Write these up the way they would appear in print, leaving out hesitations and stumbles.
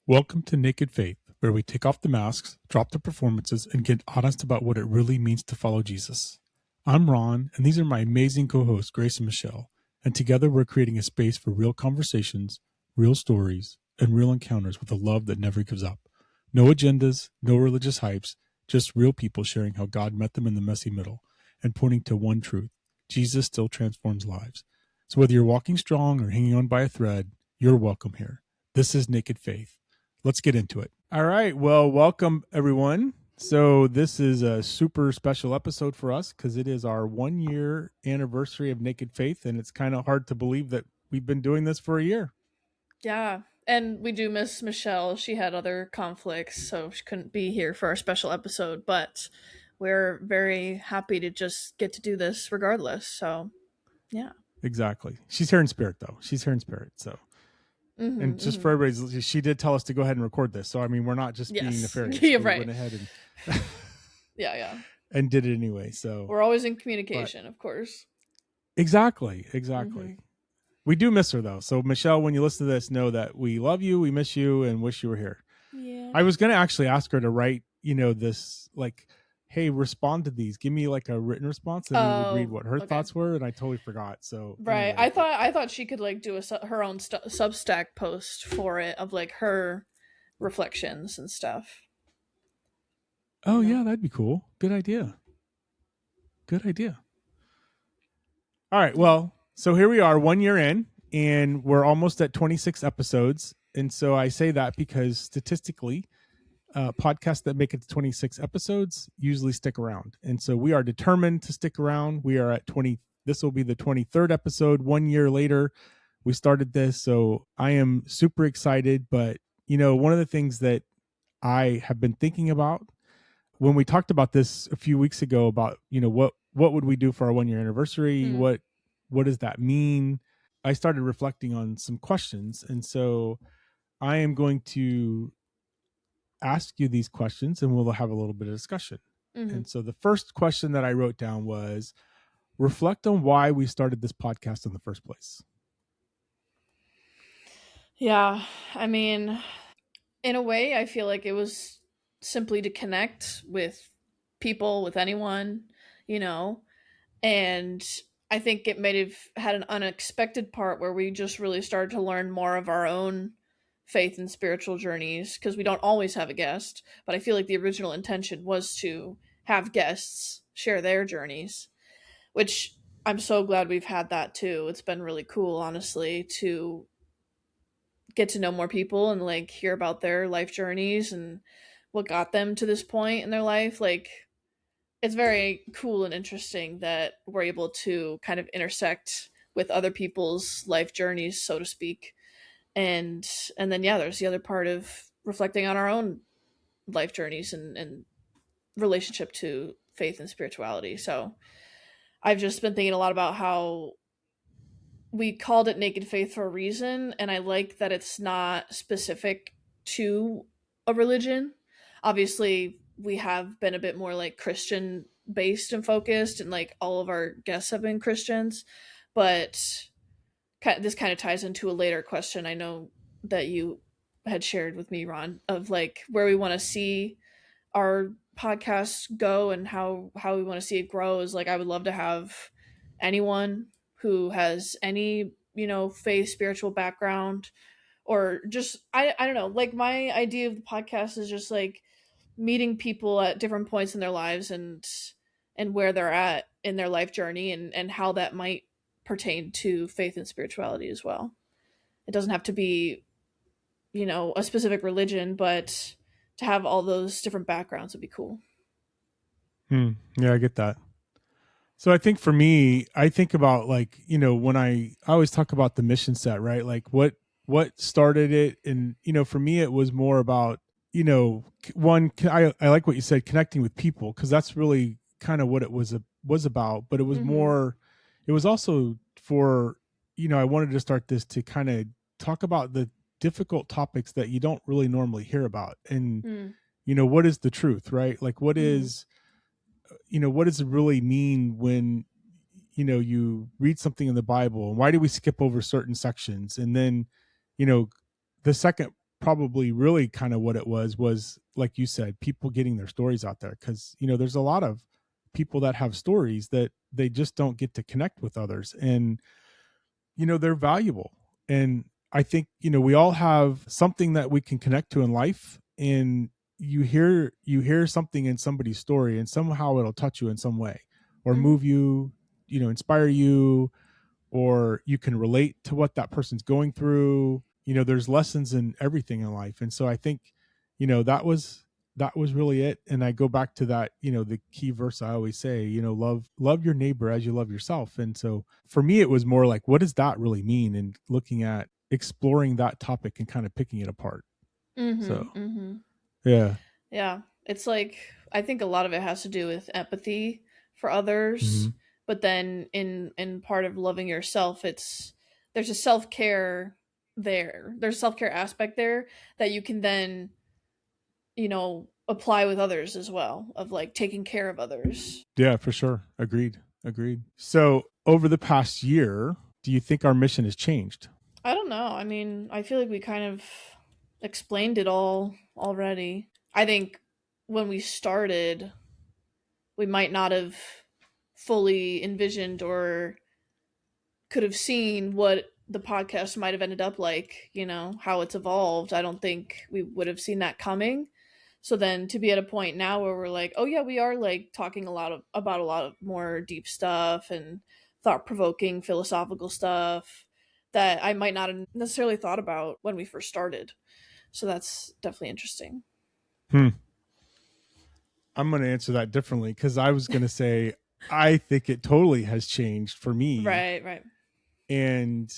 Welcome to Naked Faith, where we take off the masks, drop the performances, and get honest about what it really means to follow Jesus. I'm Ron, and these are my amazing co-hosts, Grace and Michelle, and together we're creating a space for real conversations, real stories, and real encounters with a love that never gives up. No agendas, no religious hypes, just real people sharing how God met them in the messy middle and pointing to one truth: Jesus still transforms lives. So whether you're walking strong or hanging on by a thread, you're welcome here. This is Naked Faith. Let's get into it. All right. Well, welcome everyone. So this is a super special episode for us because it is our 1 year anniversary of Naked Faith, and it's kind of hard to believe that we've been doing this for a year. Yeah, and we do miss Michelle. She had other conflicts, so she couldn't be here for our special episode, but we're very happy to just get to do this regardless. So, yeah. Exactly. She's here in spirit, though. She's here in spirit. So, and just for everybody's, she did tell us to go ahead and record this. So, I mean, we're not just being nefarious. Yeah, we right. went ahead and yeah, and did it anyway. So we're always in communication, of course. Exactly. We do miss her though. So Michelle, when you listen to this, know that we love you, we miss you, and wish you were here. Yeah. I was going to actually ask her to write, this like, hey, respond to these. Give me like a written response, and we would read what her thoughts were. And I totally forgot. So right, anyway, I thought she could like do her own Substack post for it of like her reflections and stuff. Oh yeah, that'd be cool. Good idea. All right. Well, so here we are 1 year in, and we're almost at 26 episodes. And so I say that because statistically, podcasts that make it to 26 episodes usually stick around. And so we are determined to stick around. We are at 20. This will be the 23rd episode. 1 year later, we started this. So I am super excited. But, one of the things that I have been thinking about when we talked about this a few weeks ago about, what would we do for our 1 year anniversary? What does that mean? I started reflecting on some questions. And so I am going to ask you these questions and we'll have a little bit of discussion. And so the first question that I wrote down was, reflect on why we started this podcast in the first place. Yeah, I mean, in a way, I feel like it was simply to connect with people, with anyone, and I think it may have had an unexpected part where we just really started to learn more of our own faith and spiritual journeys, because we don't always have a guest, but I feel like the original intention was to have guests share their journeys, which I'm so glad we've had that too. It's been really cool, honestly, to get to know more people and like hear about their life journeys and what got them to this point in their life. Like, it's very cool and interesting that we're able to kind of intersect with other people's life journeys, so to speak. And then there's the other part of reflecting on our own life journeys and relationship to faith and spirituality. So I've just been thinking a lot about how we called it Naked Faith for a reason, and I like that it's not specific to a religion. Obviously, we have been a bit more like Christian based and focused, and like all of our guests have been Christians, but this kind of ties into a later question I know that you had shared with me, Ron, of like where we want to see our podcast go and how we want to see it grow. Is like, I would love to have anyone who has any, faith, spiritual background, or just I don't know, like my idea of the podcast is just like meeting people at different points in their lives and where they're at in their life journey and how that might pertain to faith and spirituality as well. It doesn't have to be, a specific religion, but to have all those different backgrounds would be cool. Yeah, I get that. So I think for me, I think about like, when I always talk about the mission set, right? Like what started it. And, for me, it was more about, one, I like what you said, connecting with people, because that's really kind of what it was about. But it was more, it was also for, I wanted to start this to kind of talk about the difficult topics that you don't really normally hear about. And, what is the truth, right? Like what is, what does it really mean when, you read something in the Bible, and why do we skip over certain sections? And then, the second probably really kind of what it was like you said, people getting their stories out there, because there's a lot of people that have stories that they just don't get to connect with others, and they're valuable. And I think we all have something that we can connect to in life, and you hear something in somebody's story, and somehow it'll touch you in some way, or move you, inspire you, or you can relate to what that person's going through. There's lessons in everything in life. And so I think that was really it. And I go back to that, the key verse I always say, love your neighbor as you love yourself. And so for me, it was more like, what does that really mean? And looking at exploring that topic and kind of picking it apart. So Yeah, it's like, I think a lot of it has to do with empathy for others, but then in part of loving yourself, there's a self-care there. There's a self-care aspect there that you can then, apply with others as well, of like taking care of others. Yeah, for sure. Agreed. So over the past year, do you think our mission has changed? I don't know. I mean, I feel like we kind of explained it all already. I think when we started, we might not have fully envisioned or could have seen what the podcast might have ended up like, how it's evolved. I don't think we would have seen that coming. So then to be at a point now where we're like, oh yeah, we are like talking about a lot of more deep stuff and thought-provoking philosophical stuff that I might not have necessarily thought about when we first started. So that's definitely interesting. I'm going to answer that differently, because I was going to say, I think it totally has changed for me. Right. And,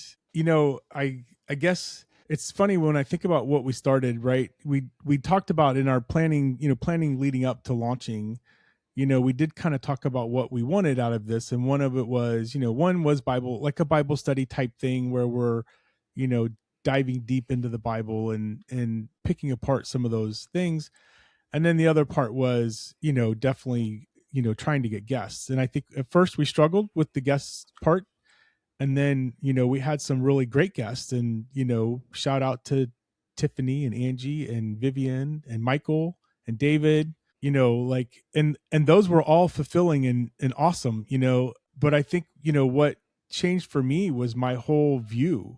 I guess it's funny when I think about what we started, right? We talked about in our planning leading up to launching, we did kind of talk about what we wanted out of this. And one of it was, one was Bible, like a Bible study type thing where we're, diving deep into the Bible and picking apart some of those things. And then the other part was, definitely, trying to get guests. And I think at first we struggled with the guests part. And then, we had some really great guests, and, shout out to Tiffany and Angie and Vivian and Michael and David, and those were all fulfilling and awesome, but I think, what changed for me was my whole view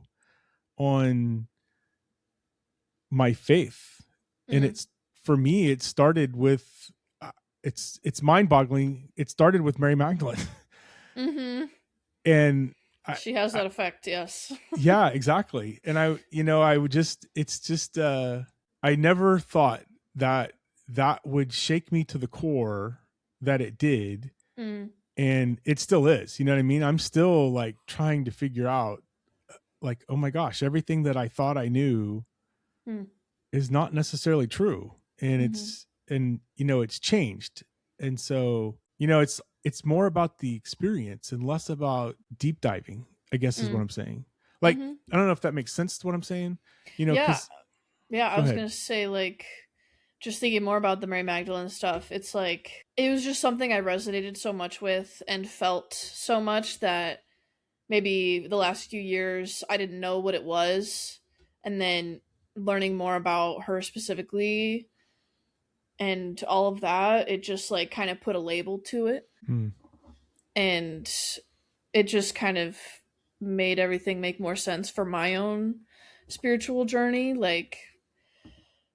on my faith. And it's, for me, it started with, it's mind boggling. It started with Mary Magdalene. And she has that effect. Yes. Yeah, exactly. And I would just, it's just, I never thought that would shake me to the core that it did. And it still is, you know what I mean? I'm still like trying to figure out, like, oh my gosh, everything that I thought I knew is not necessarily true. And it's changed. And so, it's more about the experience and less about deep diving, I guess is what I'm saying. Like, I don't know if that makes sense to what I'm saying, Yeah. I was going to say, like, just thinking more about the Mary Magdalene stuff, it's like, it was just something I resonated so much with and felt so much that maybe the last few years I didn't know what it was. And then learning more about her specifically and all of that, it just like kind of put a label to it. And it just kind of made everything make more sense for my own spiritual journey. Like,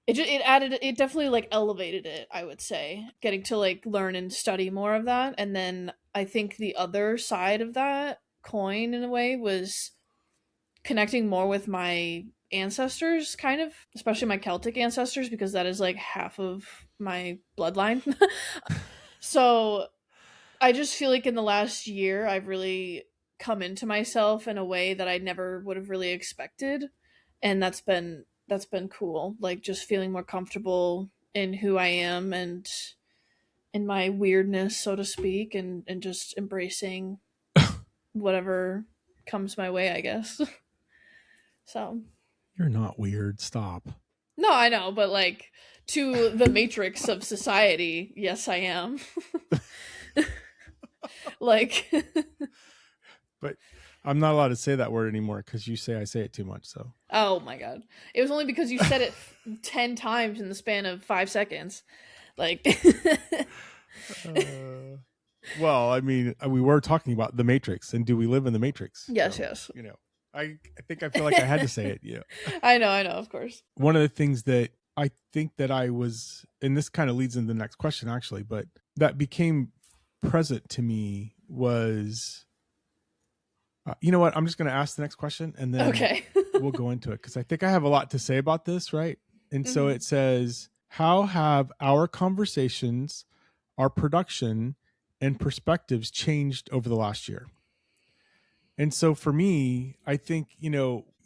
it definitely like elevated it, I would say, getting to like learn and study more of that. And then I think the other side of that coin, in a way, was connecting more with my ancestors, kind of, especially my Celtic ancestors, because that is like half of my bloodline. So I just feel like in the last year I've really come into myself in a way that I never would have really expected, and that's been cool. Like, just feeling more comfortable in who I am and in my weirdness, so to speak, and just embracing whatever comes my way, I guess. So you're not weird. Stop. No, I know, but like, to the matrix of society, yes, I am. Like, but I'm not allowed to say that word anymore because you say I say it too much. So Oh my god. It was only because you said it 10 times in the span of 5 seconds. Like well, I mean, we were talking about the Matrix and do we live in the Matrix? Yes, So, yes. I think I feel like I had to say it. I know, of course. One of the things that I think that I was, and this kind of leads into the next question actually, but that became present to me was, you know what? I'm just going to ask the next question and then Okay. we'll go into it because I think I have a lot to say about this, right? And so it says, how have our conversations, our production, and perspectives changed over the last year? And so for me, I think,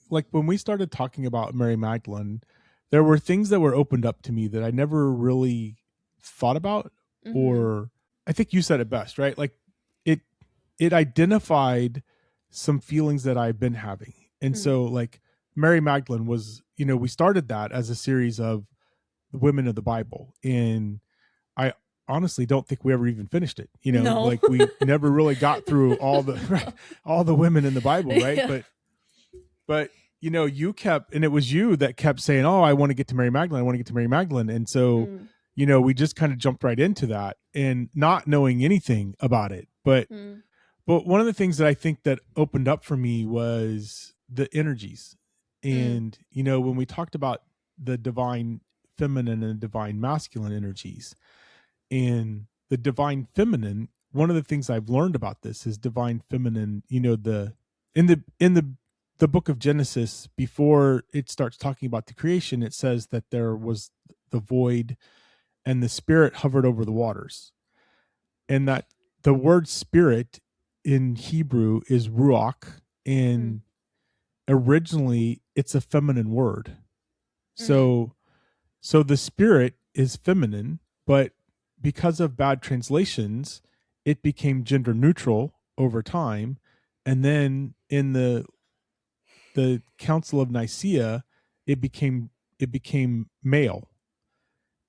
like when we started talking about Mary Magdalene, there were things that were opened up to me that I never really thought about, or I think you said it best, right? Like it identified some feelings that I've been having. And so like Mary Magdalene was, we started that as a series of the women of the Bible. And I honestly don't think we ever even finished it. No. Like we never really got through all the all the women in the Bible, right? Yeah. But you kept, and it was you that kept saying, "Oh, I want to get to Mary Magdalene. I want to get to Mary Magdalene." And so, we just kind of jumped right into that and not knowing anything about it. But one of the things that I think that opened up for me was the energies. And when we talked about the divine feminine and divine masculine energies, and the divine feminine, one of the things I've learned about this is divine feminine, in the book of Genesis, before it starts talking about the creation, it says that there was the void and the spirit hovered over the waters. And that the word spirit in Hebrew is ruach, and originally it's a feminine word. So the spirit is feminine, but because of bad translations, it became gender neutral over time. And then in the Council of Nicaea, it became male.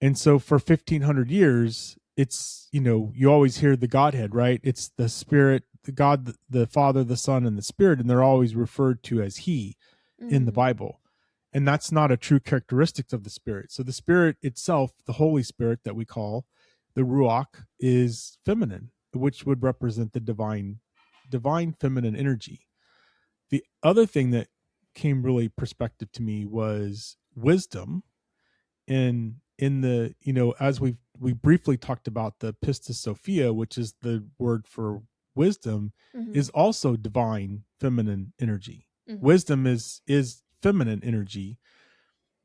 And so for 1500 years, it's, you always hear the Godhead, right? It's the Spirit, the God, the Father, the Son, and the Spirit, and they're always referred to as He in the Bible. And that's not a true characteristic of the Spirit. So the Spirit itself, the Holy Spirit that we call the Ruach, is feminine, which would represent the divine feminine energy. The other thing that came really perspective to me was wisdom. And in the, as we briefly talked about, the Pistis Sophia, which is the word for wisdom, is also divine feminine energy. Wisdom is feminine energy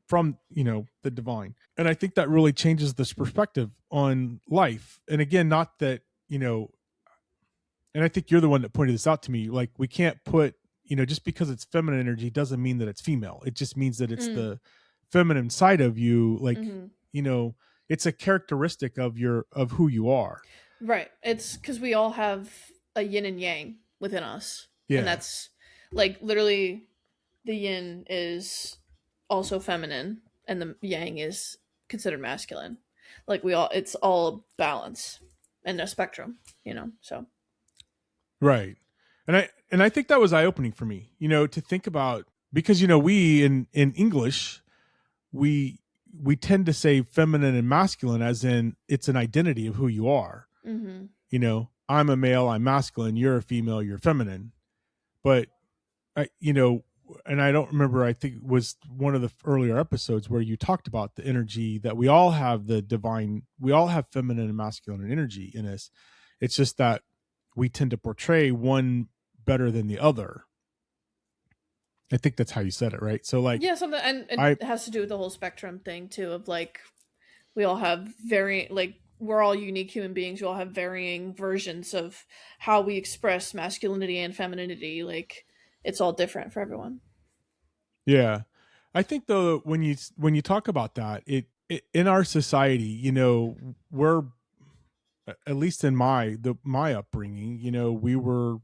from the divine. And I think that really changes this perspective on life. And again, not that, and I think you're the one that pointed this out to me, like we can't put, just because it's feminine energy doesn't mean that it's female. It just means that it's the feminine side of you, like it's a characteristic of who you are, right? It's because we all have a yin and yang within us, and that's like literally the yin is also feminine and the yang is considered masculine. Like it's all balance and a spectrum, so right. And I think that was eye-opening for me, to think about, because we in English, we tend to say feminine and masculine as in it's an identity of who you are. I'm a male, I'm masculine, you're a female, you're feminine. But and I don't remember, I think it was one of the earlier episodes where you talked about the energy that we all have, we all have feminine and masculine energy in us. It's just that we tend to portray one better than the other. I think that's how you said it, right? So like, something, and it has to do with the whole spectrum thing too, of like, we all have we're all unique human beings. We all have varying versions of how we express masculinity and femininity. Like, it's all different for everyone. Yeah. I think though, when you talk about that, it in our society, we're, at least in my upbringing, we were,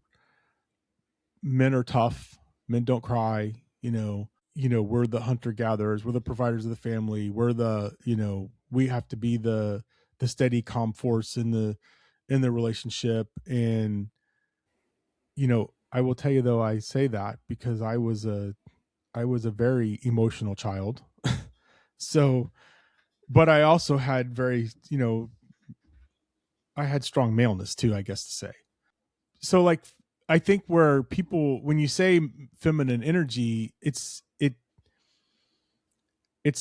men are tough, men don't cry, we're the hunter gatherers, we're the providers of the family, we're the, we have to be the steady calm force in the relationship. And I will tell you though, I say that because I was a very emotional child. So, but I also had very, I had strong maleness too, I guess to say. So like, I think where people, when you say feminine energy, it's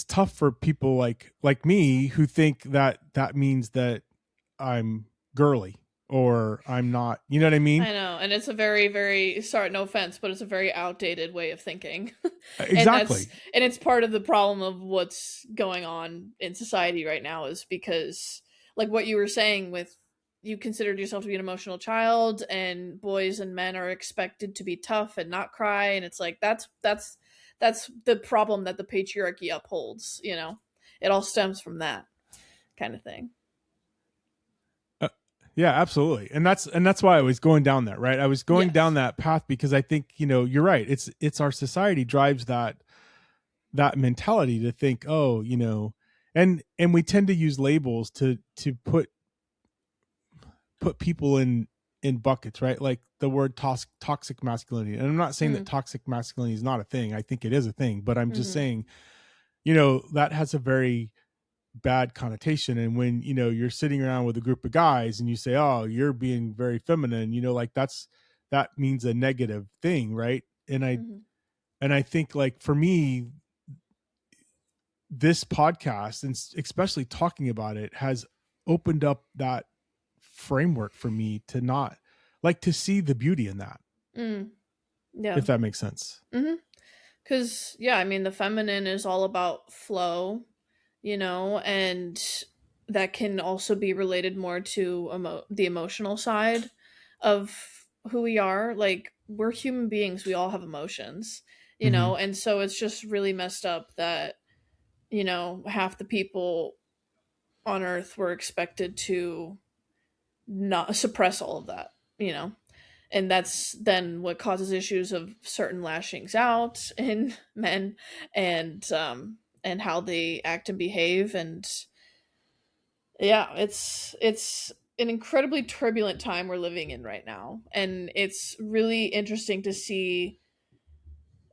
tough for people like me who think that that means that I'm girly or I'm not, you know what I mean? I know, and it's a very, very sorry, no offense, but it's a very outdated way of thinking. and that's Exactly. and it's part of the problem of what's going on in society right now is because like what you were saying with you considered yourself to be an emotional child and boys and men are expected to be tough and not cry and it's like that's the problem that the patriarchy upholds, you know. It all stems from that kind of thing. Uh, yeah, absolutely. And that's why I was going down that, right? I was going down Yes. that path because I think, you're right. It's our society drives that mentality to think, oh, and we tend to use labels to put people in buckets, right? Like the word toxic masculinity. And I'm not saying that Mm, toxic masculinity is not a thing. I think it is a thing, but I'm just mhm. saying, that has a very bad connotation. And when, you're sitting around with a group of guys and you say, oh, you're being very feminine, like that means a negative thing, right? Mhm. And I think like for me, this podcast and especially talking about it has opened up that framework for me to not like to see the beauty in that, Mm. Yeah. if that makes sense. Mhm. Cuz yeah, I mean the feminine is all about flow, you know, and that can also be related more to the emotional side of who we are. Like we're human beings, we all have emotions, you Mm-hmm. know, and so it's just really messed up that, you know, half the people on earth were expected to not suppress all of that, you know. And that's then what causes issues of certain lashings out in men and how they act and behave and yeah, it's an incredibly turbulent time we're living in right now and it's really interesting to see,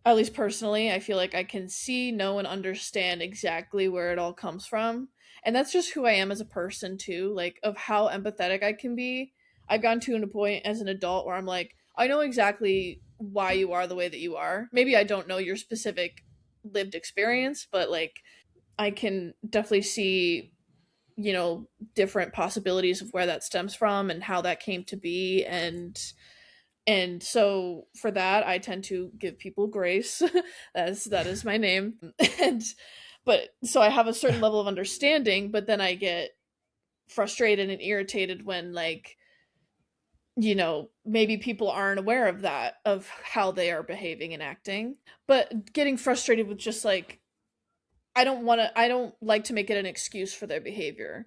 at least personally, I feel like I can see, know, and understand exactly where it all comes from. And that's just who I am as a person, too, like of how empathetic I can be. I've gotten to a point as an adult where I'm like, I know exactly why you are the way that you are. Maybe I don't know your specific lived experience, but like I can definitely see, you know, different possibilities of where that stems from and how that came to be and so for that I tend to give people grace as that is my name and but so I have a certain level of understanding but then I get frustrated and irritated when like you know maybe people aren't aware of that of how they are behaving and acting but getting frustrated with just like I don't like to make it an excuse for their behavior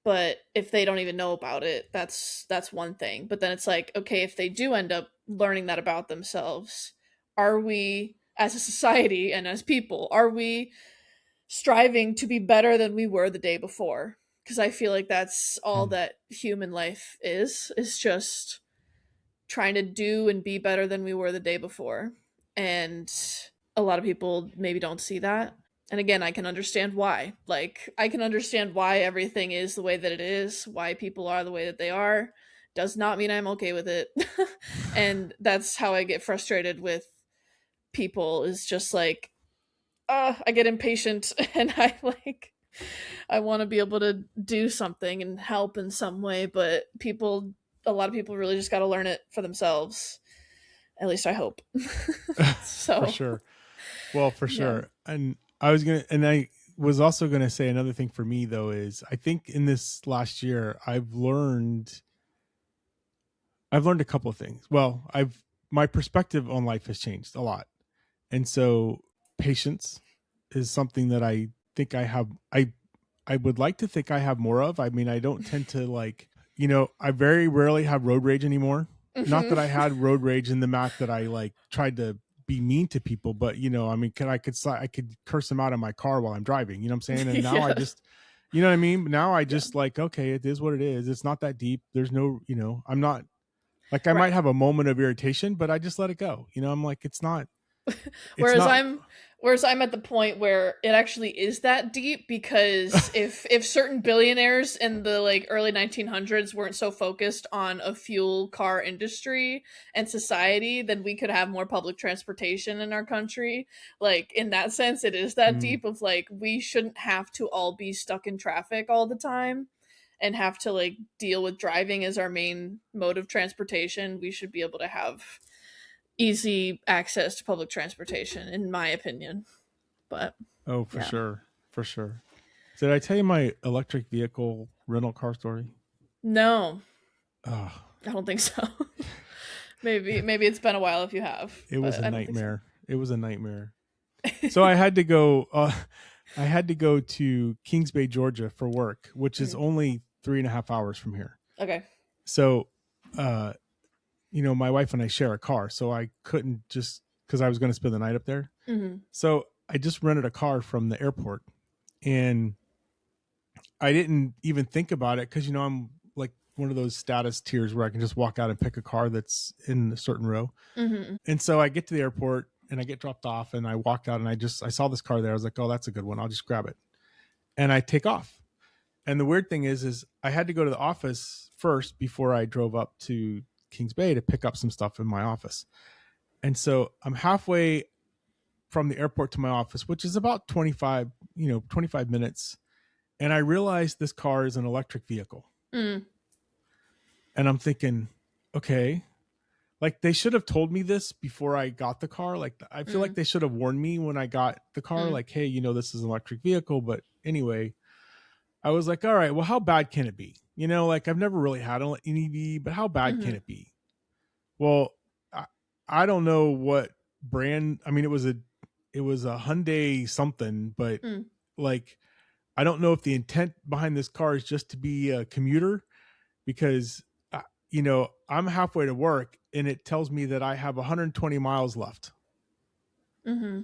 but if they don't even know about it that's one thing but then it's like okay if they do end up learning that about themselves are we as a society and as people are we striving to be better than we were the day before because I feel like that's all that human life is just trying to do and be better than we were the day before and a lot of people maybe don't see that and again I can understand why like I can understand why everything is the way that it is why people are the way that they are does not mean I'm okay with it and that's how I get frustrated with people is just like I get impatient and I like I want to be able to do something and help in some way but people a lot of people really just got to learn it for themselves at least I hope For so sure. Well, for yeah. sure. And I was also going to say another thing for me though is I think in this last year I've learned a couple of things. Well, I've my perspective on life has changed a lot. And so patience is something that I think I would like to think I have more of. I mean, I don't tend to like, I very rarely have road rage anymore. Not Hmm. that I had road rage in the Mac that I like tried to be mean to people, but I mean, I could curse them out of my car while I'm driving, you know what I'm saying? And now I Yeah. just, you know what I mean? Now I Yeah. just like, okay, it is what it is. It's not that deep. There's no, I'm not. Like I Right. might have a moment of irritation, but I just let it go. You know, I'm like, it's not. Whereas not. I'm at the point where it actually is that deep, because if certain billionaires in the like early 1900s weren't so focused on a fuel car industry and society, then we could have more public transportation in our country. Like in that sense, it is that deep of like, we shouldn't have to all be stuck in traffic all the time and have to like deal with driving as our main mode of transportation. We should be able to have easy access to public transportation, in my opinion. But Oh, for yeah, sure, for sure. Did I tell you my electric vehicle rental car story? no, Oh, I don't think so. Maybe it's been a while if you have, it was but a I don't think so. nightmare. It was a nightmare. So I had to go. I had to go to Kings Bay, Georgia, for work, which is only 3.5 hours from here. Okay. So, my wife and I share a car, so I couldn't just because I was going to spend the night up there. Mm-hmm. So I just rented a car from the airport, and I didn't even think about it because I'm like one of those status tiers where I can just walk out and pick a car that's in a certain row. Mm-hmm. And so I get to the airport and I get dropped off, and I walked out and I saw this car there. I was like, oh, that's a good one. I'll just grab it. And I take off. And the weird thing is I had to go to the office first before I drove up to Kings Bay to pick up some stuff in my office. And so I'm halfway from the airport to my office, which is about 25 minutes. And I realized this car is an electric vehicle. Mm. And I'm thinking, okay, like they should have told me this before I got the car. Like I feel like they should have warned me when I got the car, like, hey, this is an electric vehicle. But anyway, I was like, all right, well, how bad can it be? Like I've never really had an EV, but how bad can it be? Well, I don't know what brand. I mean, it was a Hyundai something, but like, I don't know if the intent behind this car is just to be a commuter, because, I'm halfway to work and it tells me that I have 120 miles left. Mm-hmm.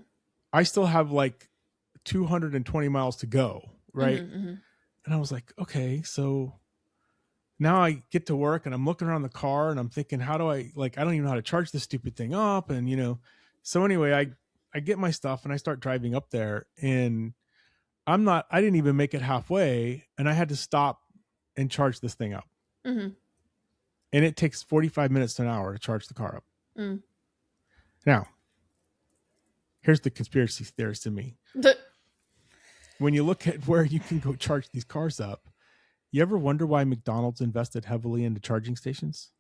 I still have like 220 miles to go. Right. Mm-hmm. And I was like, okay, so now I get to work and I'm looking around the car and I'm thinking, how do I don't even know how to charge this stupid thing up. And, so anyway, I get my stuff and I start driving up there, and I didn't even make it halfway, and I had to stop and charge this thing up. Mm-hmm. And it takes 45 minutes to an hour to charge the car up. Mm. Now, here's the conspiracy theorist in me. When you look at where you can go charge these cars up, you ever wonder why McDonald's invested heavily into charging stations?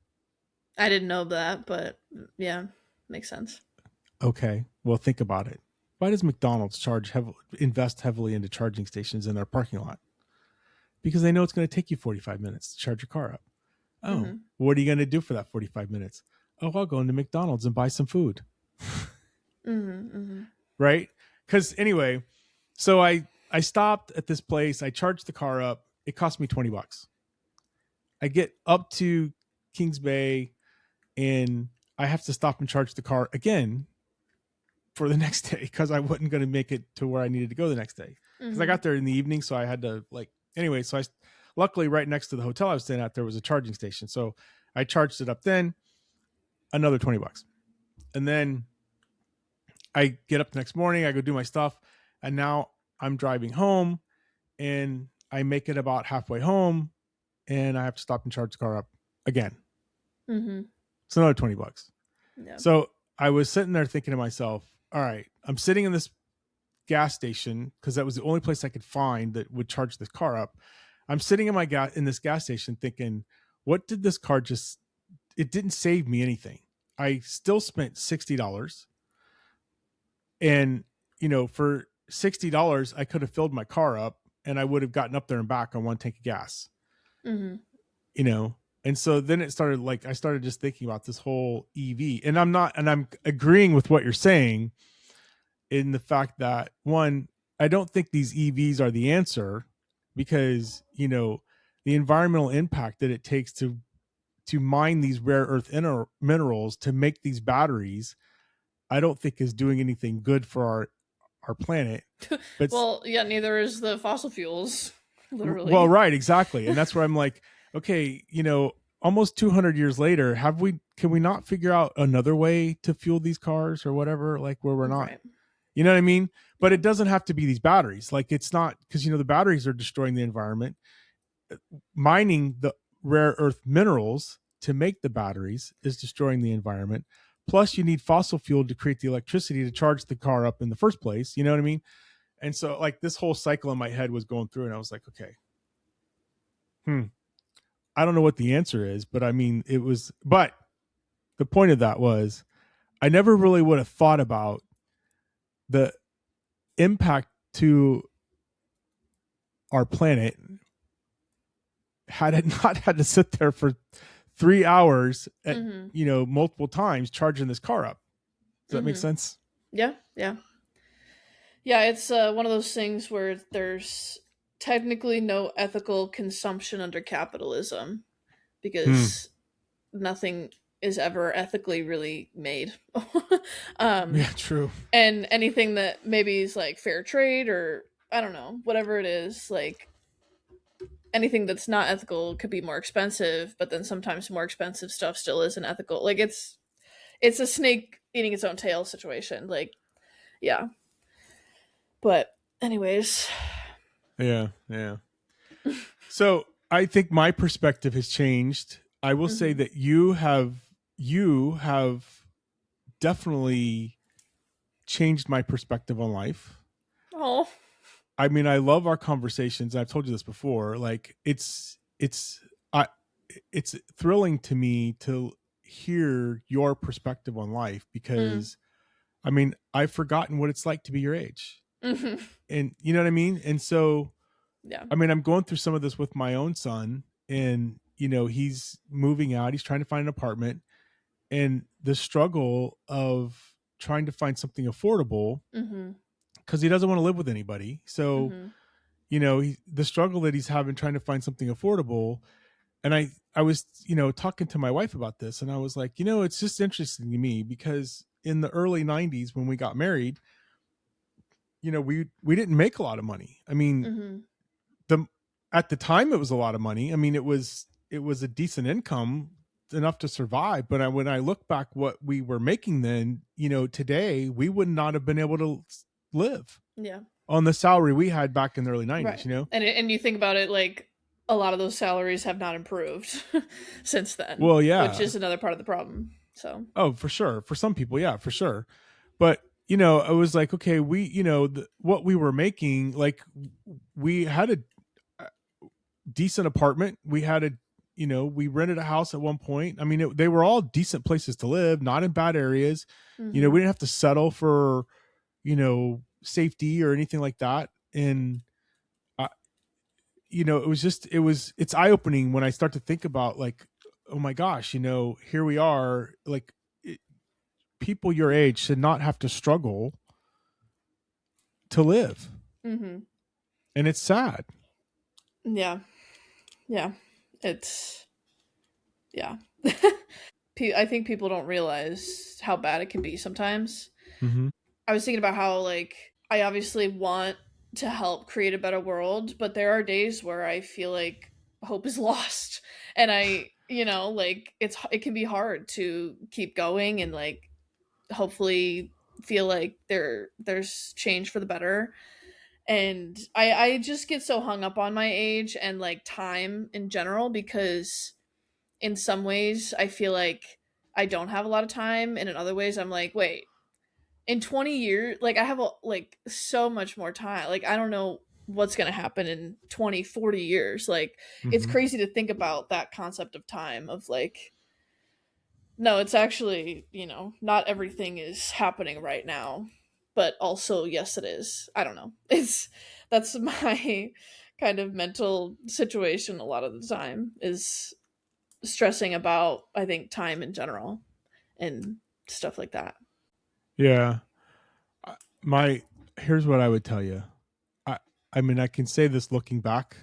I didn't know that, but yeah, makes sense. Okay, well, think about it. Why does McDonald's invest heavily into charging stations in their parking lot? Because they know it's going to take you 45 minutes to charge your car up. Oh, what are you going to do for that 45 minutes? Oh, I'll go into McDonald's and buy some food. Right? Because anyway, so I stopped at this place. I charged the car up. It cost me $20. I get up to Kings Bay and I have to stop and charge the car again for the next day because I wasn't going to make it to where I needed to go the next day. Because I got there in the evening, so I had to anyway. So luckily right next to the hotel I was staying at, there was a charging station. So I charged it up then, another $20. And then I get up the next morning, I go do my stuff, and now I'm driving home, and I make it about halfway home, and I have to stop and charge the car up again. It's another $20. Yeah. So I was sitting there thinking to myself, all right, I'm sitting in this gas station because that was the only place I could find that would charge this car up. I'm sitting in this gas station thinking, what did this car it didn't save me anything. I still spent $60. And, for $60, I could have filled my car up and I would have gotten up there and back on one tank of gas. And so then it started I started just thinking about this whole EV, and I'm agreeing with what you're saying in the fact that, one, I don't think these EVs are the answer, because, the environmental impact that it takes to mine these rare earth minerals to make these batteries, I don't think is doing anything good for our planet. But well, yeah, neither is the fossil fuels, literally. Well, right, exactly. And that's where I'm like, okay, almost 200 years later, can we not figure out another way to fuel these cars or whatever, like where we're not, Right. you know what I mean? But it doesn't have to be these batteries. Like it's not, because the batteries are destroying the environment. Mining the rare earth minerals to make the batteries is destroying the environment. Plus you need fossil fuel to create the electricity to charge the car up in the first place. You know what I mean? And so like this whole cycle in my head was going through and I was like, okay, I don't know what the answer is, but I mean, but the point of that was I never really would have thought about the impact to our planet had it not had to sit there for 3 hours at, multiple times charging this car up. Does that make sense? Yeah. Yeah, it's one of those things where there's technically no ethical consumption under capitalism because nothing is ever ethically really made. Yeah, true. And anything that maybe is like fair trade or I don't know, whatever it is, like anything that's not ethical could be more expensive, but then sometimes more expensive stuff still isn't ethical. Like it's a snake eating its own tail situation. Like, yeah. But anyways, yeah. So I think my perspective has changed. I will say that you have definitely changed my perspective on life. Oh, I mean, I love our conversations. I've told you this before. Like it's thrilling to me to hear your perspective on life because I mean, I've forgotten what it's like to be your age. And you know what I mean? And so, yeah. I mean, I'm going through some of this with my own son and, he's moving out, he's trying to find an apartment and the struggle of trying to find something affordable because he doesn't want to live with anybody. So, the struggle that he's having trying to find something affordable. And I was, talking to my wife about this and I was like, it's just interesting to me because in the early 90s when we got married, we didn't make a lot of money. I mean, at the time it was a lot of money. I mean, it was a decent income enough to survive. But when I look back what we were making then, today we would not have been able to live on the salary we had back in the early 90s, right. And you think about it, like a lot of those salaries have not improved since then. Well, yeah. Which is another part of the problem. So. Oh, for sure. For some people, yeah, for sure. But I was like, okay, we, what we were making, like we had a decent apartment. We had we rented a house at one point. I mean, they were all decent places to live, not in bad areas. We didn't have to settle for, safety or anything like that. And, it's eye-opening when I start to think about like, oh my gosh, here we are, like people your age should not have to struggle to live. And it's sad. Yeah. It's, yeah. I think people don't realize how bad it can be sometimes. I was thinking about how, like, I obviously want to help create a better world, but there are days where I feel like hope is lost. And I, like, it can be hard to keep going and, like, hopefully feel like there's change for the better. And I just get so hung up on my age and like time in general because in some ways I feel like I don't have a lot of time and in other ways I'm like, wait, in 20 years like I have like so much more time. Like I don't know what's going to happen in 20, 40 years. Like it's crazy to think about that concept of time of like no, it's actually, not everything is happening right now. But also, yes, it is. I don't know. That's my kind of mental situation a lot of the time is stressing about, I think, time in general and stuff like that. Yeah. Here's what I would tell you. I mean, I can say this looking back.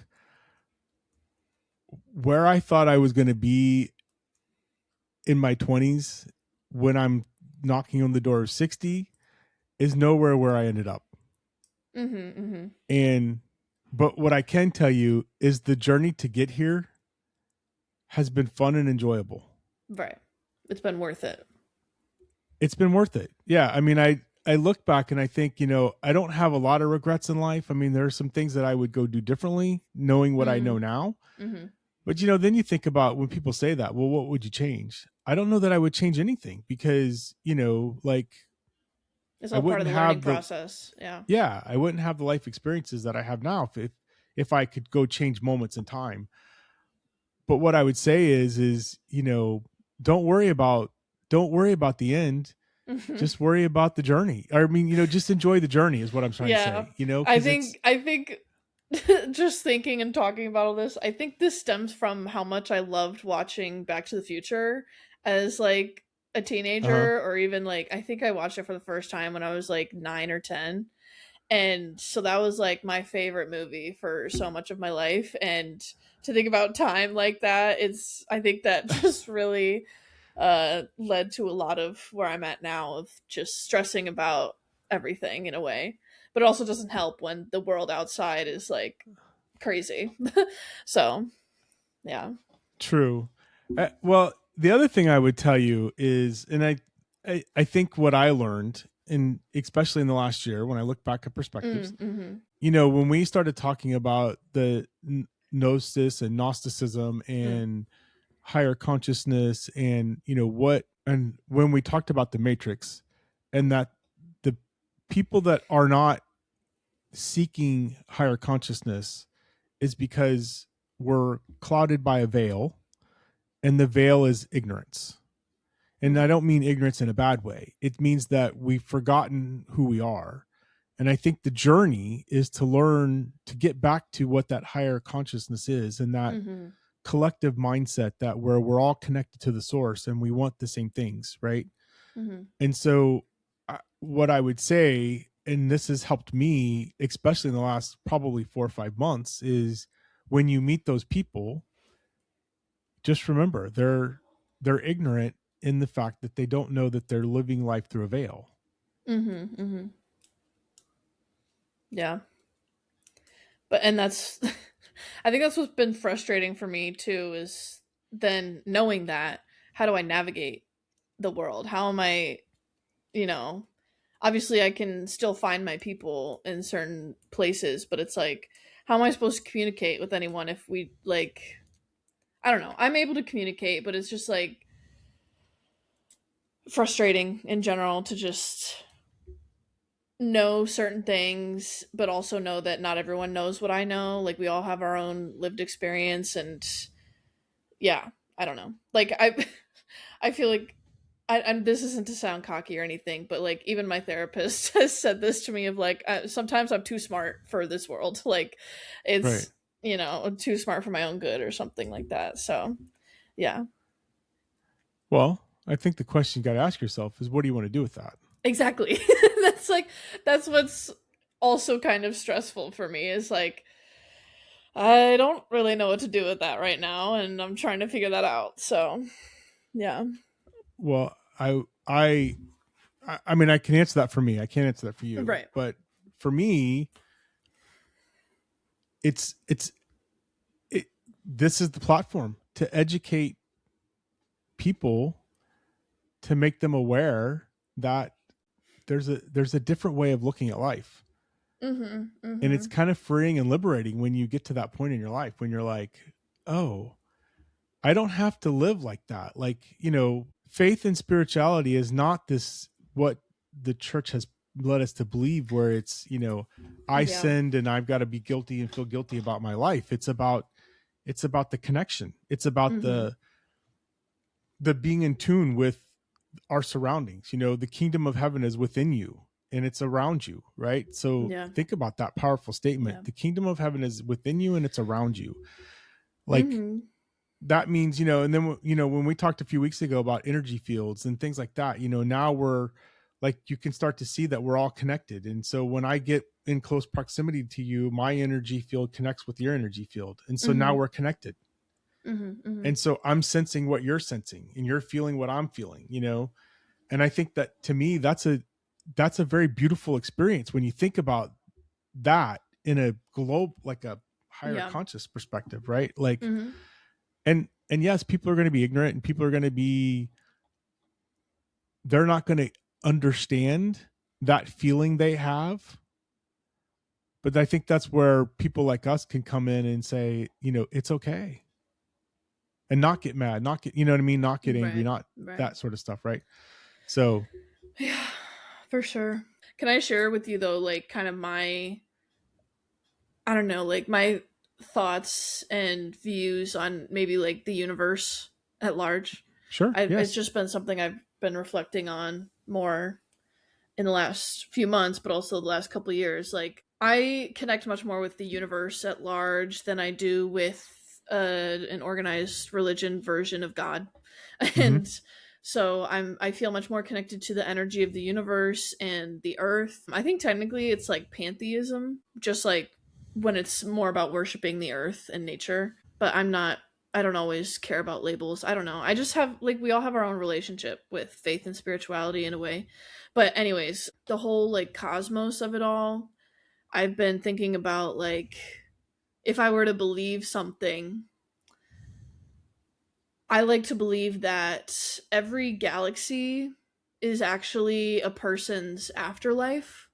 Where I thought I was going to be in my 20s when I'm knocking on the door of 60 is nowhere where I ended up. But what I can tell you is the journey to get here has been fun and enjoyable. Right. It's been worth it. It's been worth it. Yeah. I mean, I look back and I think, I don't have a lot of regrets in life. I mean, there are some things that I would go do differently knowing what I know now. Mm-hmm. But, then you think about when people say that, well, what would you change? I don't know that I would change anything because, like it's all part of the learning process. Yeah. Yeah. I wouldn't have the life experiences that I have now if I could go change moments in time. But what I would say is, don't worry about the end. Just worry about the journey. I mean, just enjoy the journey is what I'm trying to say. I think just thinking and talking about all this, I think this stems from how much I loved watching Back to the Future as like a teenager, or even like, I think I watched it for the first time when I was like 9 or 10. And so that was like my favorite movie for so much of my life. And to think about time like that, I think that just really led to a lot of where I'm at now, of just stressing about everything in a way. But it also doesn't help when the world outside is like crazy. So, yeah. True. Well, the other thing I would tell you is, and I think what I learned, and especially in the last year when I look back at perspectives, when we started talking about the gnosis and Gnosticism and higher consciousness, and and when we talked about the matrix, and that the people that are not seeking higher consciousness is because we're clouded by a veil, and the veil is ignorance. And I don't mean ignorance in a bad way. It means that we've forgotten who we are. And I think the journey is to learn to get back to what that higher consciousness is, and that collective mindset that where we're all connected to the source and we want the same things, right? And so what I would say, and this has helped me, especially in the last probably 4 or 5 months, is when you meet those people, just remember they're ignorant in the fact that they don't know that they're living life through a veil. Yeah. And that's, I think that's what's been frustrating for me too, is then knowing that, how do I navigate the world? How am I, obviously I can still find my people in certain places, but it's like, how am I supposed to communicate with anyone if we like, I don't know. I'm able to communicate, but it's just like frustrating in general to just know certain things, but also know that not everyone knows what I know. Like, we all have our own lived experience, and yeah, I don't know. Like, I feel like I'm this isn't to sound cocky or anything, but like, even my therapist has said this to me of like, sometimes I'm too smart for this world. Like, it's, too smart for my own good or something like that. So, yeah. Well, I think the question you got to ask yourself is, what do you want to do with that? Exactly. That's what's also kind of stressful for me, is like, I don't really know what to do with that right now, and I'm trying to figure that out. So, yeah. Well, I mean, I can answer that for me. I can't answer that for you. Right. But for me, this is the platform to educate people, to make them aware that there's a different way of looking at life. And it's kind of freeing and liberating when you get to that point in your life when you're like, oh, I don't have to live like that. Like, faith and spirituality is not this, what the church has led us to believe, where it's, I sinned and I've got to be guilty and feel guilty about my life. It's about the connection. It's about the being in tune with our surroundings. The kingdom of heaven is within you and it's around you, right? So think about that powerful statement. The kingdom of heaven is within you and it's around you. Like, that means, and then, when we talked a few weeks ago about energy fields and things like that, now we're like, you can start to see that we're all connected. And so when I get in close proximity to you, my energy field connects with your energy field. And so now we're connected. And so I'm sensing what you're sensing and you're feeling what I'm feeling, and I think that, to me, that's a very beautiful experience when you think about that in a globe, like a higher conscious perspective, right? Like, and and yes, people are going to be ignorant, and people are going to be, they're not going to understand that feeling they have. But I think that's where people like us can come in and say, it's okay, and not get mad, not get, you know what I mean, not get angry, Right. not Right. that sort of stuff, right? So Yeah, for sure. Can I share with you though, like kind of I don't know, like my thoughts and views on maybe like the universe at large? sure, It's yes. just been something I've been reflecting on more in the last few months, but also the last couple of years. Like I connect much more with the universe at large than I do with an organized religion version of God, Mm-hmm. and so I feel much more connected to the energy of the universe and the earth. I think technically it's like pantheism, just like when it's more about worshiping the earth and nature. But I don't always care about labels. I don't know. I just have like we all have our own relationship with faith and spirituality in a way. But anyways, the whole like cosmos of it all, I've been thinking about like if I were to believe something, I like to believe that every galaxy is actually a person's afterlife,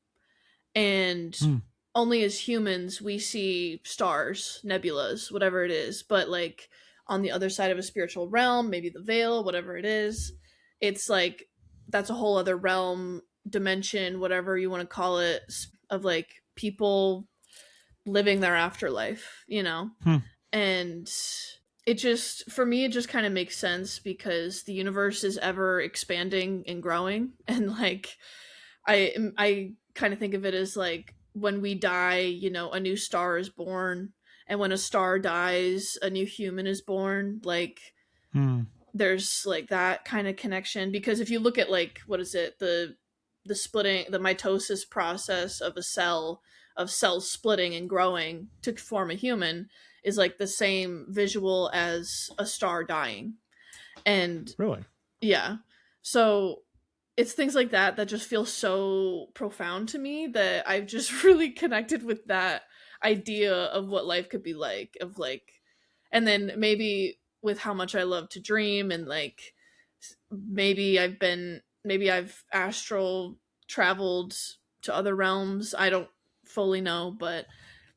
and Hmm. only as humans we see stars, nebulas, whatever it is, but like on the other side of a spiritual realm, maybe the veil, whatever it is, it's like that's a whole other realm, dimension, whatever you want to call it, of like people living their afterlife, you know? Hmm. And it just for me it just kind of makes sense because the universe is ever expanding and growing, and like I kind of think of it as like when we die, you know, a new star is born, and when a star dies a new human is born. Like Hmm. there's like that kind of connection, because if you look at like what is it, the splitting, the mitosis process of a cell, of cells splitting and growing to form a human, is like the same visual as a star dying. And Really? yeah, so it's things like that that just feel so profound to me that I've just really connected with that idea of what life could be like, of like, and then maybe with how much I love to dream, and like maybe I've astral traveled to other realms. I don't fully know, but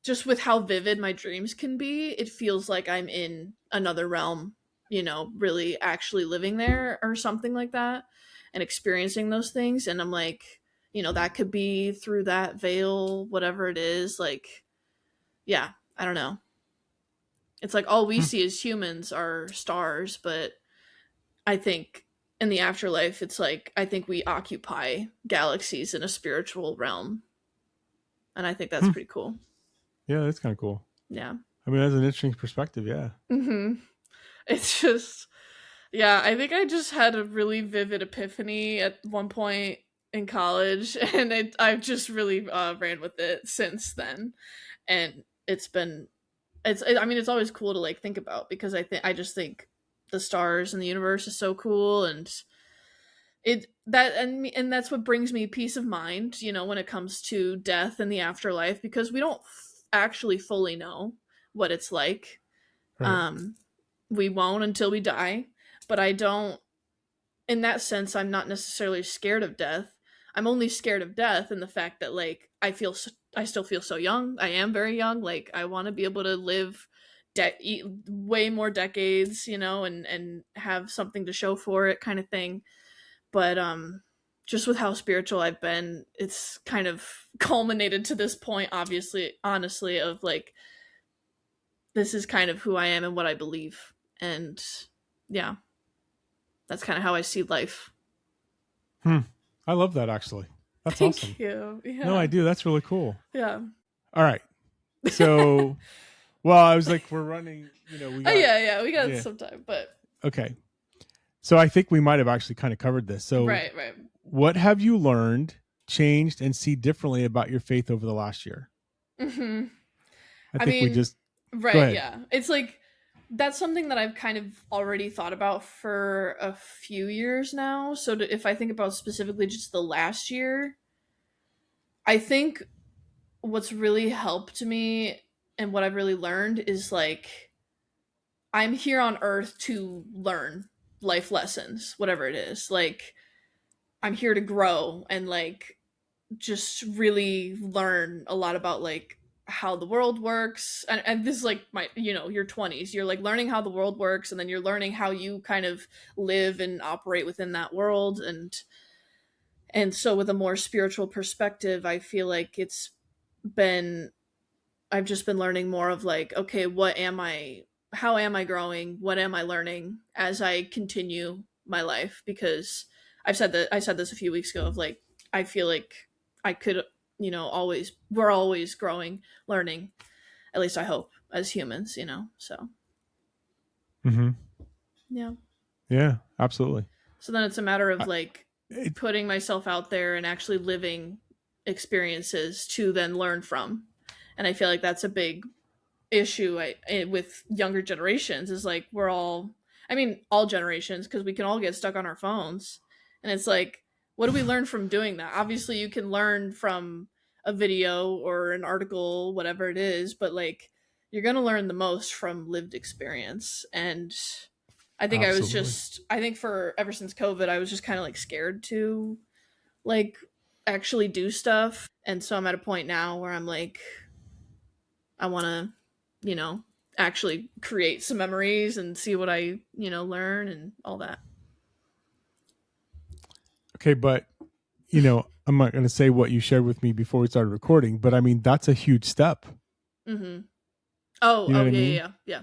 just with how vivid my dreams can be, it feels like I'm in another realm, you know, really actually living there or something like that, and experiencing those things. And I'm like, you know, that could be through that veil, whatever it is. Like, yeah, I don't know. It's like all we Hmm. see as humans are stars, but I think in the afterlife, it's like I think we occupy galaxies in a spiritual realm, and I think that's Hmm. pretty cool. Yeah, that's kind of cool. Yeah. I mean, that's an interesting perspective. Yeah. Hmm. It's just, yeah. I think I just had a really vivid epiphany at one point in college, and I've just really ran with it since then, and it's been I mean it's always cool to like think about, because I just think the stars and the universe is so cool, and it that and that's what brings me peace of mind, you know, when it comes to death and the afterlife, because we don't actually fully know what it's like. Right. um we won't until we die, but I don't, in that sense I'm not necessarily scared of death. I'm only scared of death in the fact that like I still feel so young. I am very young. Like I want to be able to live way more decades, you know, and have something to show for it, kind of thing. But just with how spiritual I've been, it's kind of culminated to this point, obviously, honestly, of like this is kind of who I am and what I believe. And yeah, that's kind of how I see life. Hmm. I love that, actually. That's awesome. Thank you. No, Yeah. I do. That's really cool. Yeah. All right. So, well, I was like, we're running, we Oh got, yeah, we got yeah. some time, but Okay. So I think we might have actually kind of covered this. So, right. what have you learned, changed, and see differently about your faith over the last year? Hmm. I I think we mean, just, go right, ahead. yeah. It's like that's something that I've kind of already thought about for a few years now. So if I think about specifically just the last year, I think what's really helped me and what I've really learned is like I'm here on earth to learn life lessons, whatever it is. Like, I'm here to grow and like just really learn a lot about like how the world works. And this is like my, your 20s. You're like learning how the world works, and then you're learning how you kind of live and operate within that world. And so with a more spiritual perspective, I feel like been I've just been learning more of like, okay, what am I, how am I growing? What am I learning as I continue my life? Because I said this a few weeks ago of like, I feel like I could, we're always growing, learning, at least I hope, as humans, so Mm-hmm. yeah. Yeah, absolutely. So then it's a matter of I, like it, putting myself out there and actually living experiences to then learn from. And I feel like that's a big issue with younger generations is like we're all, I mean all generations, because we can all get stuck on our phones, and it's like, what do we learn from doing that? Obviously you can learn from a video or an article, whatever it is, but like you're going to learn the most from lived experience. And absolutely. I think for ever since COVID I was just kind of like scared to like actually do stuff, and so I'm at a point now where I'm like, I want to, actually create some memories and see what I, learn and all that. Okay, but I'm not going to say what you shared with me before we started recording, but I mean that's a huge step. Mm-hmm. Oh, You know oh, what I yeah, mean? yeah, yeah.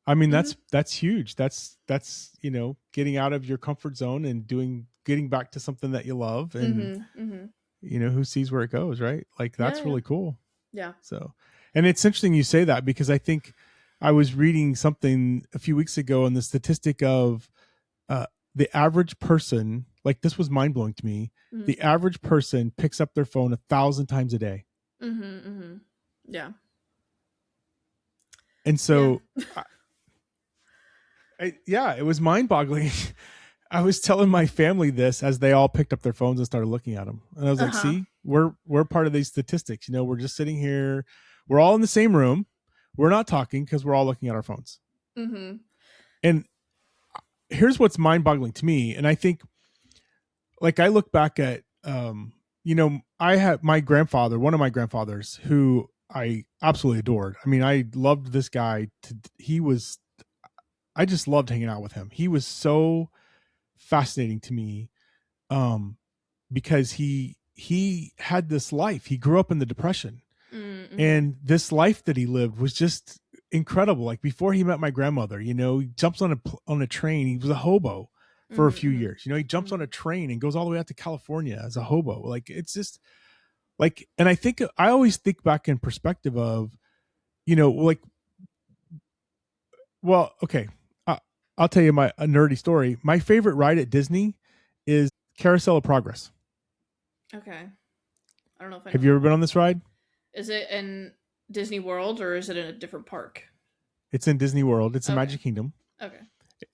I mean Mm-hmm. that's huge. That's getting out of your comfort zone and getting back to something that you love, and Mm-hmm. Mm-hmm. who sees where it goes, right? Like Yeah, that's yeah, really cool. yeah. So, and it's interesting you say that because I think I was reading something a few weeks ago on the statistic of uh, the average person. Like this was mind blowing to me. Mm-hmm. The average person picks up their phone 1,000 times a day, Mm-hmm. Mm-hmm. Yeah. and Yeah. so, yeah, it was mind boggling. I was telling my family this as they all picked up their phones and started looking at them, and I was like, Uh-huh. "See, we're part of these statistics. We're just sitting here. We're all in the same room. We're not talking because we're all looking at our phones." Mm-hmm. And here's what's mind-boggling to me, and I think, like, I look back at, I had my grandfather, one of my grandfathers, who I absolutely adored. I mean, I loved this guy. I just loved hanging out with him. He was so fascinating to me. Because he had this life. He grew up in the Depression, Mm-hmm. and this life that he lived was just incredible. Like before he met my grandmother, he jumps on a train. He was a hobo for a few Mm-hmm. years. He jumps on Mm-hmm. a train and goes all the way out to California as a hobo. Like it's just like, and I always think back in perspective of, like, well, okay, I'll tell you a nerdy story. My favorite ride at Disney is Carousel of Progress. Okay. I don't know if I know Have you that ever been one. on this ride? Is it in Disney World or is it in a different park? It's in Disney World. It's in Okay. Magic Kingdom. Okay.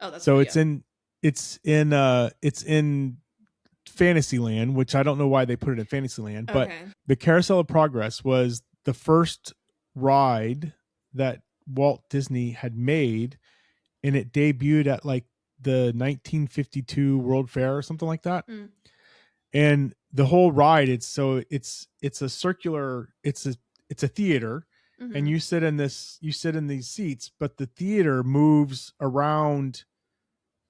Oh, that's So right. it's Yeah. in it's in Fantasyland, which I don't know why they put it in Fantasyland, but Okay. the Carousel of Progress was the first ride that Walt Disney had made, and it debuted at like the 1952 World Fair or something like that. Mm. And the whole ride, it's a circular, it's a theater, and Mm-hmm. you sit in these seats, but the theater moves around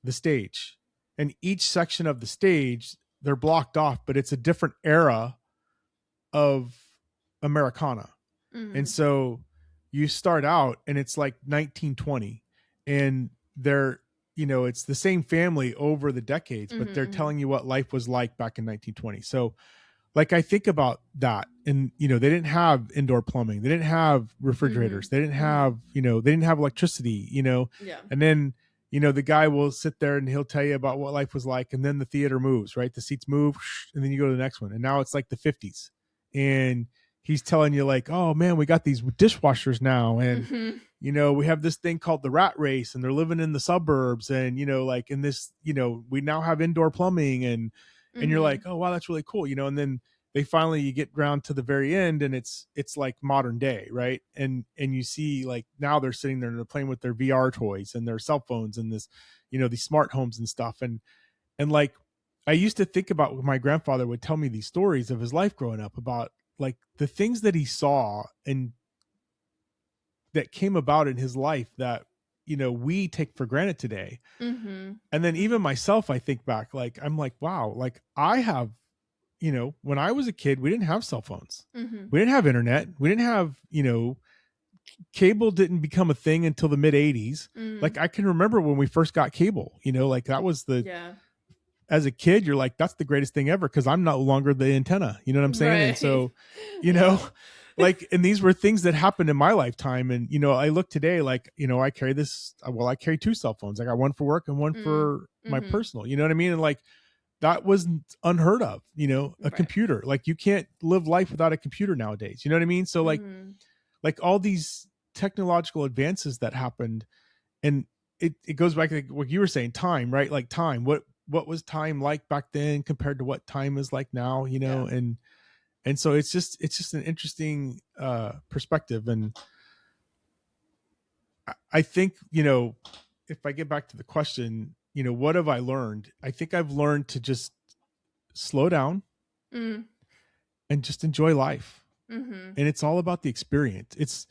the stage, and each section of the stage, they're blocked off, but it's a different era of Americana. And Mm-hmm. so you start out and it's like 1920, and they're, it's the same family over the decades, but they're Mm-hmm. telling you what life was like back in 1920. So like I think about that, and they didn't have indoor plumbing, they didn't have Mm-hmm. refrigerators, they didn't Mm-hmm. have, they didn't have electricity, Yeah. and then the guy will sit there and he'll tell you about what life was like, and then the theater moves, right, the seats move, and then you go to the next one, and now it's like the 50s, and he's telling you like, oh man, we got these dishwashers now, and Mm-hmm. we have this thing called the rat race, and they're living in the suburbs, and like in this, we now have indoor plumbing, and you're Mm-hmm. like, oh wow, that's really cool, and then they finally, you get down to the very end and it's like modern day, right? And you see like now they're sitting there and they're playing with their VR toys and their cell phones and this, these smart homes and stuff. And like I used to think about when my grandfather would tell me these stories of his life growing up about like the things that he saw and that came about in his life that we take for granted today. Mm-hmm. And then even myself, I think back, like I'm like, wow, like I have, when I was a kid, we didn't have cell phones. Mm-hmm. We didn't have internet. We didn't have, cable didn't become a thing until the mid 80s. Mm-hmm. Like I can remember when we first got cable, like that was as a kid, you're like, that's the greatest thing ever. Cause I'm no longer the antenna, you know what I'm saying? Right. And so, like, and these were things that happened in my lifetime. And, I look today, like, I carry I carry 2 cell phones. I got one for work and one for my personal, you know what I mean? And like, that wasn't unheard of, a computer, like you can't live life without a computer nowadays. You know what I mean? So like all these technological advances that happened, and it goes back to like what you were saying, time, right? Like time, what was time like back then compared to what time is like now, and so it's just an interesting perspective. And I think, if I get back to the question, what have I learned? I think I've learned to just slow down and just enjoy life. Mm-hmm. And it's all about the experience.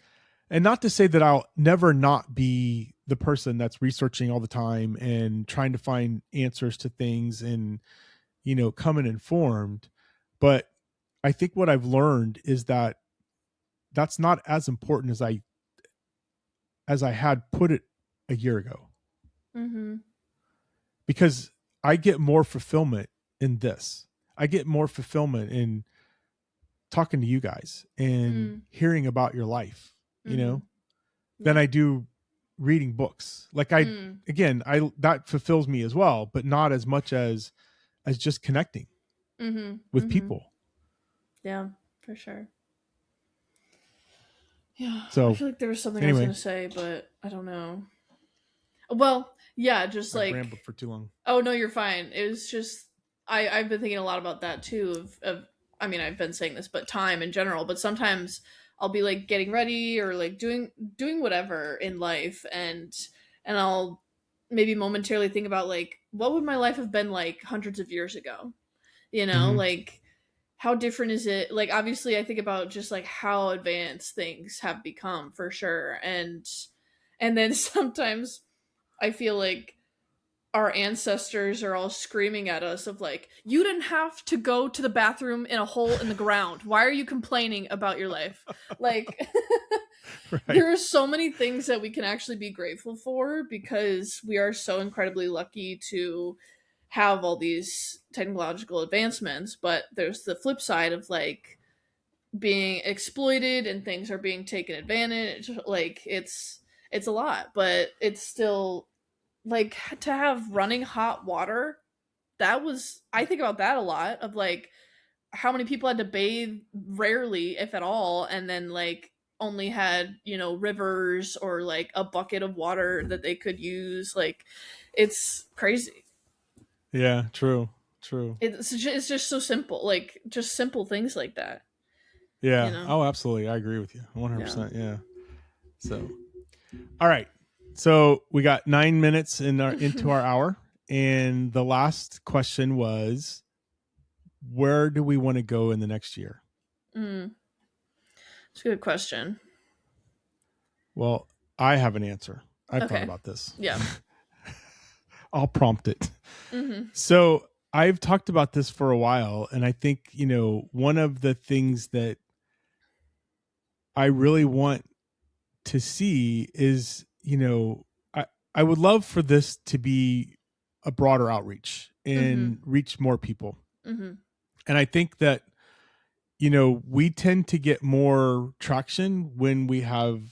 And not to say that I'll never not be the person that's researching all the time and trying to find answers to things and, coming informed. But I think what I've learned is that that's not as important as I had put it a year ago. Mm-hmm. Because I get more fulfillment in this. I get more fulfillment in talking to you guys and hearing about your life, than I do reading books. Like that fulfills me as well, but not as much as just connecting with people. Yeah, for sure. Yeah. So I feel like there was something I was going to say, but I don't know. Well, yeah, just like rambled for too long. Oh no, you're fine. It was just I've been thinking a lot about that too. Of I mean, I've been saying this, but time in general. But sometimes I'll be like getting ready or like doing whatever in life, and I'll maybe momentarily think about like what would my life have been like hundreds of years ago. Like how different is it? Like obviously, I think about just like how advanced things have become for sure, and then sometimes I feel like our ancestors are all screaming at us of like, you didn't have to go to the bathroom in a hole in the ground. Why are you complaining about your life? Like right. There are so many things that we can actually be grateful for because we are so incredibly lucky to have all these technological advancements. But there's the flip side of like being exploited and things are being taken advantage. Like it's a lot, but it's still like to have running hot water. I think about that a lot of like how many people had to bathe rarely, if at all, and then like only had, rivers or like a bucket of water that they could use. Like it's crazy. Yeah, true. It's just so simple, like just simple things like that. Yeah. Oh, absolutely. I agree with you 100%. Yeah. So, all right. So we got 9 minutes into our hour. And the last question was, where do we want to go in the next year? It's a good question. Well, I have an answer. I've thought about this. Yeah. I'll prompt it. So I've talked about this for a while. And I think, one of the things that I really want to see is, I would love for this to be a broader outreach and reach more people. And I think that, we tend to get more traction when we have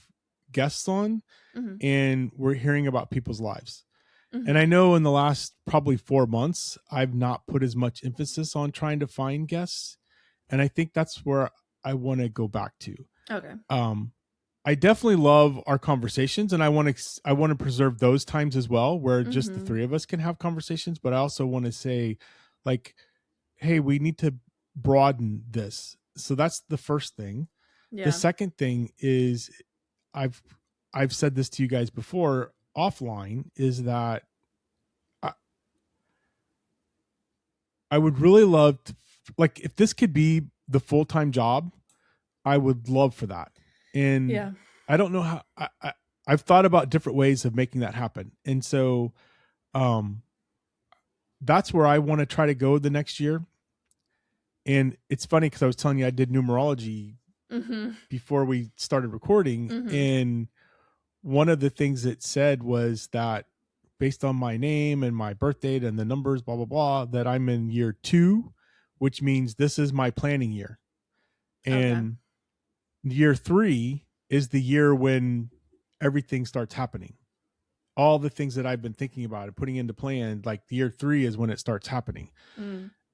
guests on and we're hearing about people's lives. And I know in the last probably 4 months, I've not put as much emphasis on trying to find guests. And I think that's where I want to go back to. Okay. I definitely love our conversations, and I want to preserve those times as well, where just the 3 of us can have conversations. But I also want to say, like, hey, we need to broaden this. So that's the first thing. Yeah. The second thing is I've said this to you guys before offline, is that I would really love to, like, if this could be the full-time job, I would love for that. And Yeah. I don't know how I've thought about different ways of making that happen. And so that's where I want to try to go the next year. And it's funny because I was telling you I did numerology before we started recording. And one of the things it said was that based on my name and my birth date and the numbers, blah, blah, blah, that I'm in year 2, which means this is my planning year. And year 3 is the year when everything starts happening. All the things that I've been thinking about and putting into plan, like year 3 is when it starts happening.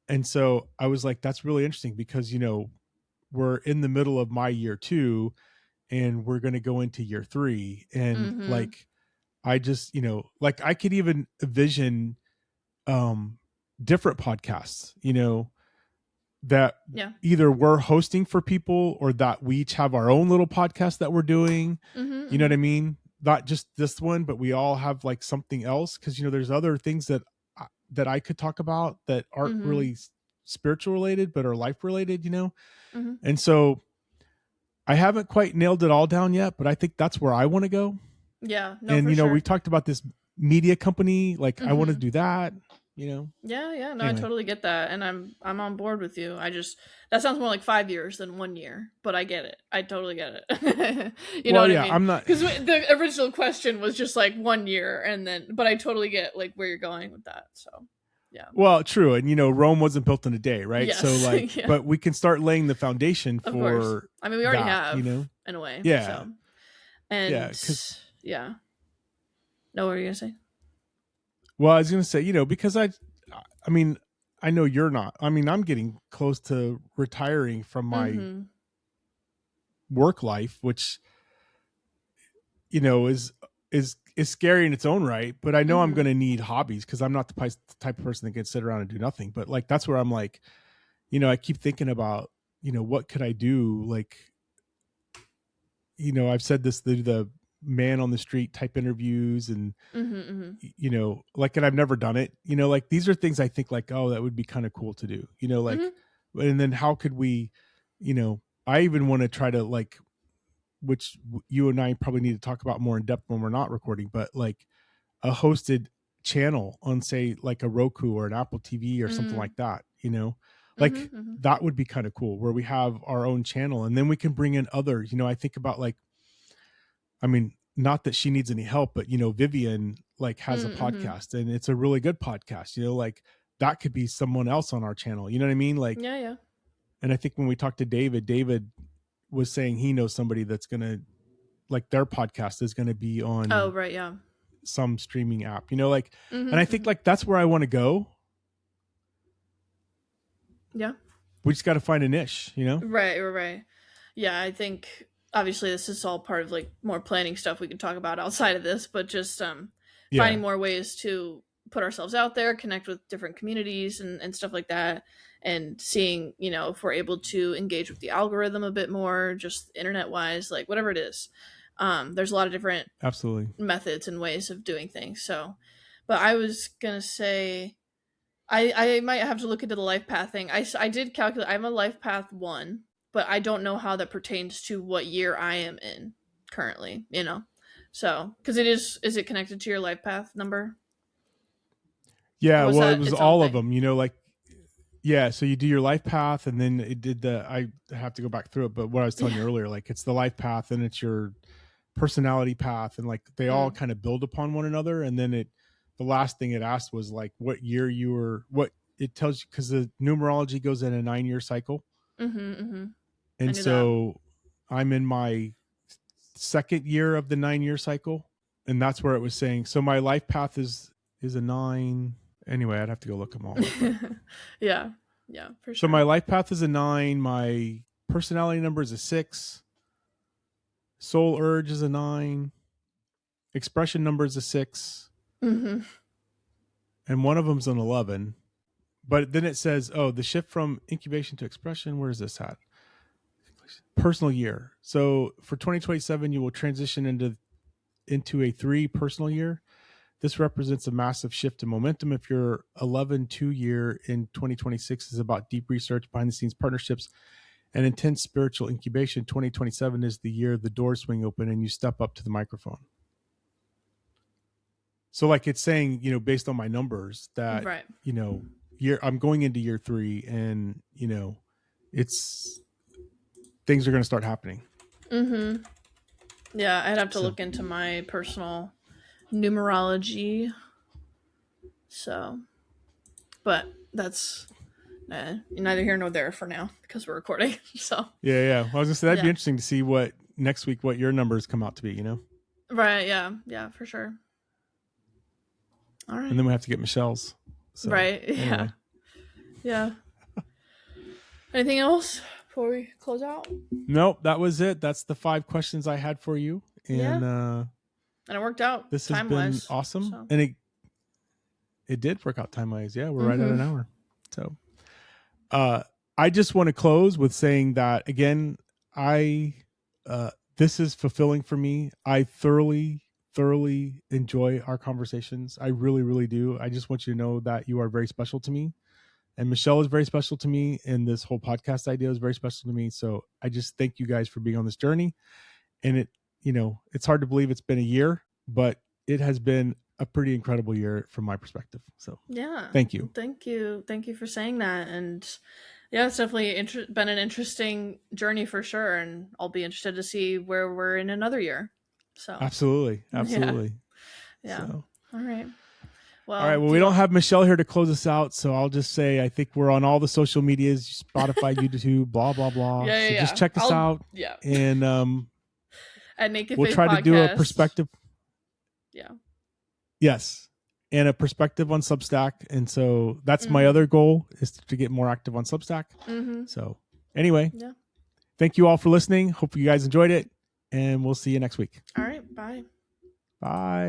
And so I was like, that's really interesting because, you know, we're in the middle of my year 2 and we're going to go into year 3. And like, I just, you know, like I could even envision different podcasts, you know, that either we're hosting for people or that we each have our own little podcast that we're doing. You know what I mean? Not just this one, but we all have like something else. Cause you know, there's other things that I could talk about that aren't really spiritual related, but are life related, you know? And so I haven't quite nailed it all down yet, but I think that's where I want to go. Yeah. No, and, for you know, sure. we talked about this media company. Like I want to do that, you know? Yeah. No, Anyway. I totally get that. And I'm on board with you. That sounds more like 5 years than 1 year, but I get it. I totally get it. you know what I mean? I'm not, because the original question was just like 1 year but I totally get like where you're going with that. So yeah. Well, true. And, you know, Rome wasn't built in a day, right? Yes. So like, but we can start laying the foundation Of for, course. I mean, we already have, you know, in a way. Yeah. So. And yeah. No, what were you going to say? Well, I was going to say, you know, because I mean, I know you're not. I mean, I'm getting close to retiring from my work life, which, you know, is scary in its own right. But I know I'm going to need hobbies because I'm not the type of person that can sit around and do nothing. But like, that's where I'm like, you know, I keep thinking about, you know, what could I do? Like, you know, I've said this, the man on the street type interviews and, you know, like, and I've never done it, you know, like these are things I think like, oh, that would be kind of cool to do, you know, like, and then how could we, you know, I even want to try to like, which you and I probably need to talk about more in depth when we're not recording, but like a hosted channel on say like a Roku or an Apple TV or something like that, you know, like that would be kind of cool where we have our own channel and then we can bring in others, you know, I think about like, I mean, not that she needs any help, but you know, Vivian like has a podcast and it's a really good podcast, you know, like that could be someone else on our channel. You know what I mean? Like, yeah. And I think when we talked to David was saying he knows somebody that's going to like their podcast is going to be on some streaming app, you know, like, and I think like, that's where I want to go. Yeah. We just got to find a niche, you know? Right. Yeah. I think obviously this is all part of like more planning stuff we can talk about outside of this, but just finding more ways to put ourselves out there, connect with different communities and stuff like that. And seeing, you know, if we're able to engage with the algorithm a bit more, just internet wise, like whatever it is. There's a lot of different methods and ways of doing things. So, but I was going to say, I might have to look into the life path thing. I did calculate, I'm a life path 1, but I don't know how that pertains to what year I am in currently, you know? So, because is it connected to your life path number? Yeah, well, it was all of them, you know, like, yeah, so you do your life path and then it did I have to go back through it, but what I was telling you earlier, like it's the life path and it's your personality path and like they all kind of build upon one another. And then the last thing it asked was like what year you were, what it tells you, because the numerology goes in a 9-year cycle. And so I'm in my 2nd year of the 9-year cycle. And that's where it was saying, so my life path is a 9. Anyway, I'd have to go look them all up. Yeah, for sure. So my life path is a 9. My personality number is a 6. Soul urge is a 9. Expression number is a 6. And one of them's an 11. But then it says, oh, the shift from incubation to expression. Where is this at? Personal year. So for 2027, you will transition into a 3 personal year. This represents a massive shift in momentum. If your 11-2 year in 2026 is about deep research, behind the scenes partnerships, and intense spiritual incubation, 2027 is the year the doors swing open and you step up to the microphone. So like it's saying, based on my numbers that, Right. I'm going into year 3 and, it's things are going to start happening. Mm-hmm. Yeah, I'd have to look into my personal numerology. So, but that's neither here nor there for now because we're recording. So yeah. Well, I was gonna say that'd be interesting to see what next week what your numbers come out to be. Right. Yeah, for sure. All right. And then we have to get Michelle's. So, right. Anyway. Yeah. Anything else before we close out? Nope, that was it. That's the 5 questions I had for you, and and it worked out. This has been awesome, so. And it did work out time wise. Yeah, we're right at an hour. So, I just want to close with saying that again. This is fulfilling for me. I thoroughly enjoy our conversations. I really, really do. I just want you to know that you are very special to me. And Michelle is very special to me. And this whole podcast idea is very special to me. So I just thank you guys for being on this journey. And it's hard to believe it's been a year, but it has been a pretty incredible year from my perspective. So yeah, thank you. Thank you for saying that. And yeah, it's definitely been an interesting journey for sure. And I'll be interested to see where we're in another year. So absolutely. Yeah. So. All right. Well, all right. Well, we don't have Michelle here to close us out, so I'll just say I think we're on all the social medias, Spotify, YouTube, blah blah blah. Yeah. So just check us out. Yeah. And at Naked we'll Faith try Podcast. to do a perspective. Yeah. Yes, and a perspective on Substack, and so that's my other goal is to get more active on Substack. So anyway, thank you all for listening. Hope you guys enjoyed it, and we'll see you next week. All right. Bye. Bye.